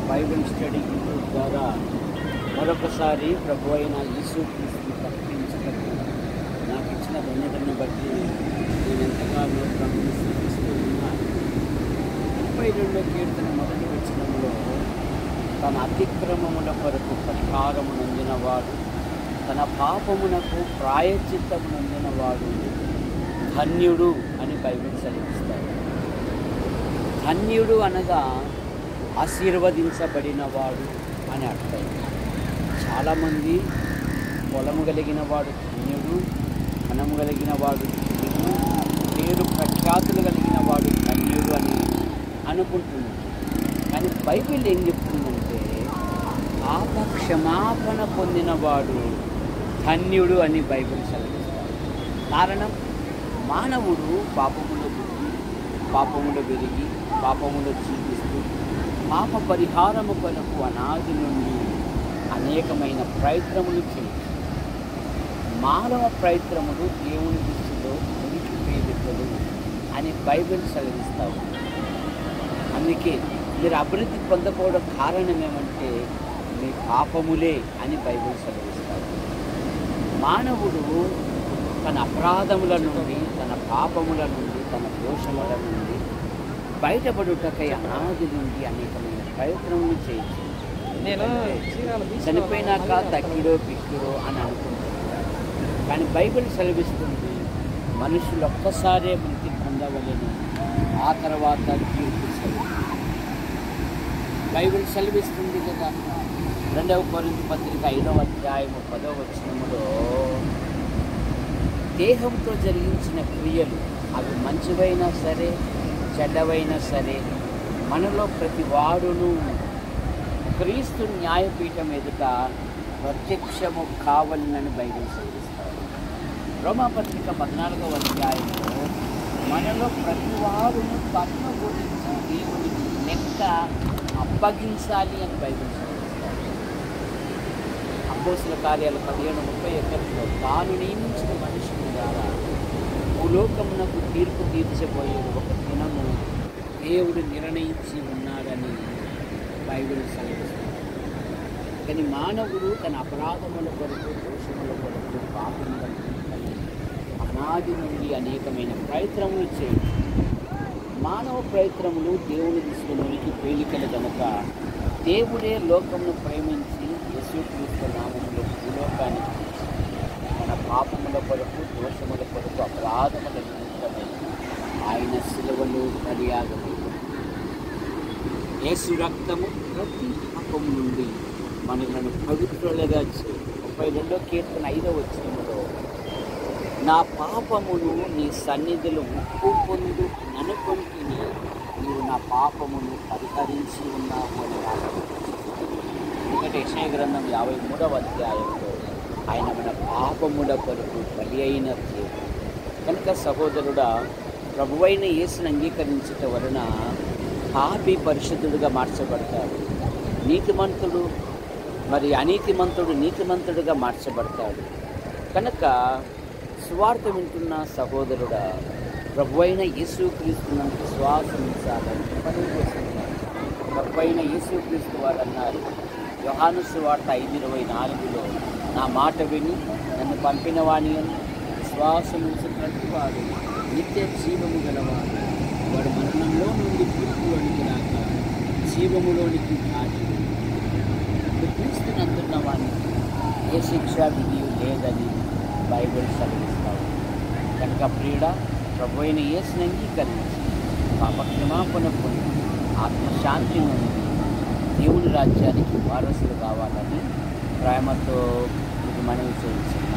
Bible study YouTube ద్వారా మరొకసారి ప్రభు అయిన యేసుక్రీస్తుని ప్రకటించటకు నాకు ఇచ్చిన ధన్యతను బట్టి నేను ఎంతగానో ప్రభువుని స్తుతిస్తూ ఉన్నాను. 32వ కీర్తన మొదటి వచనంలో తన అతిక్రమముల కొరకు పరిహారము నొందినవాడు, తన పాపమునకు ప్రాయశ్చిత్తము నొందినవాడు ధన్యుడు అని బైబిల్ సెలవిస్తాడు. ధన్యుడు అనగా ఆశీర్వదించబడినవాడు అని అర్థం. చాలామంది పొలము కలిగిన వాడు ధన్యుడు, ధనము కలిగిన వాడు ధన్యుడు, పేరు ప్రఖ్యాతులు కలిగిన వాడు ధన్యుడు అని అనుకుంటున్నాడు. కానీ బైబిల్ ఏం చెప్తుందంటే పాప క్షమాపణ పొందినవాడు ధన్యుడు అని బైబిల్ సెలవిస్తాడు. కారణం, మానవుడు పాపములో పుట్టి, పాపములో పెరిగి, పాపములో జీవిస్తూ పాప పరిహారము కొరకు అనాది నుండి అనేకమైన ప్రయత్నములు చేయి. మానవ ప్రయత్నములు దేవుని దృష్టిలో మురికి పేదలు అని బైబిల్ సెలవిస్తావు. అందుకే మీరు అభివృద్ధి పొందకపోవడం కారణం ఏమంటే మీ పాపములే అని బైబిల్ సెలవిస్తావు. మానవుడు తన అపరాధముల నుండి, తన పాపముల నుండి, తన దోషముల నుండి బయటపడుటకై అనాది నుండి అనేకమైన ప్రయత్నములు చేయొచ్చు. నేను చనిపోయినాక తక్కిడో పిక్కిడో అని అనుకుంటున్నాను. కానీ బైబిల్ సెలవిస్తుంది మనుషులు ఒక్కసారే మృతి పొందవలెను, ఆ తర్వాత తీర్పు సెలవు. బైబిల్ సెలవిస్తుంది కదా. 2వ కొరింథీ పత్రిక 5వ అధ్యాయము 10వ వచనములో దేహంతో జరిగించిన క్రియలు అవి మంచివైనా సరే చెడ్డవైనా సరే మనలో ప్రతి వాడును క్రీస్తు న్యాయపీఠం ఎదుట ప్రత్యక్షము కావాలని బైబిల్ సెలవిస్తారు. రోమాపత్రిక 14వ అధ్యాయంలో మనలో ప్రతి వాడును తన గురించి దేవునికి లెక్క అప్పగించాలి అని బైబిల్ సెలవిస్తారు. అపోస్తల కార్యాలు 17:31లో తాను నియమించిన మనుషుల ద్వారా భూలోకమునకు తీర్పు తీర్చబోయే ఒక దినము దేవుడు నిర్ణయించి ఉన్నాడని బైబిల్ సెలవిస్తుంది. కానీ మానవుడు తన అపరాధముల కొరకు, దోషముల కొరకు, పాపముల కొరకు అనాది నుండి అనేకమైన ప్రయత్నములు చేయొచ్చు. మానవ ప్రయత్నములు దేవుని దృష్టిలోనికి పేలికలు కనుక దేవుడే లోకమును ప్రేమించి యేసుక్రీస్తు నామములో భూలోకానికి మన పాపముల కొరకు, దోషముల కొరకు, అపరాధముల నిమిత్తమై ఆయన సిలువలో బలియాగము. యేసు రక్తము ప్రతి పాపము నుండి మనలను పవిత్రులుగా చేయి. 32వ కీర్తన 5వ వచనములో నా పాపమును నీ సన్నిధిలో ఉప్పు పొందు ననుకొంటిని, నీవు నా పాపమును పరిహరించి ఉన్నావు అని రాయబడింది. ఎందుకంటే యెషయా గ్రంథం 53వ అధ్యాయంలో ఆయన మన పాపముల కొరకు బలి అయిన దేవుడు కనుక సహోదరుడా, ప్రభువైన యేసుని అంగీకరించటం వలన పాపి పరిశుద్ధుడుగా మార్చబడతాడు. నీతిమంతుడు అనీతిమంతుడు నీతిమంతుడుగా మార్చబడతాడు. కనుక సువార్త వింటున్న సహోదరుడా, ప్రభువైన యేసుక్రీస్తునందు విశ్వాసం ఉంచాలని పని చేస్తున్నారు. ప్రభువైన యేసుక్రీస్తు వారు అన్నారు యోహాను సువార్త 5:24లో నా మాట విని నన్ను పంపిన వాని విశ్వాసం ఉంచినట్టు వాడు నిత్య జీవము గలవాడు, వాడు మరణంలో నుండి తీర్పులోనికి రాక జీవములోనికి దాటి క్రీస్తునందున్న వానికి ఏ శిక్ష విధి లేదని బైబిల్ సెలవిస్తాడు. కనుక ప్రియుడ, ప్రభు అయిన యేసుని అంగీకరించి పాప క్షమాపణ పొంది ఆత్మశాంతి నుండి దేవుని రాజ్యానికి వారసులు కావాలని ప్రేమతో ఇది మనవి చేయించారు.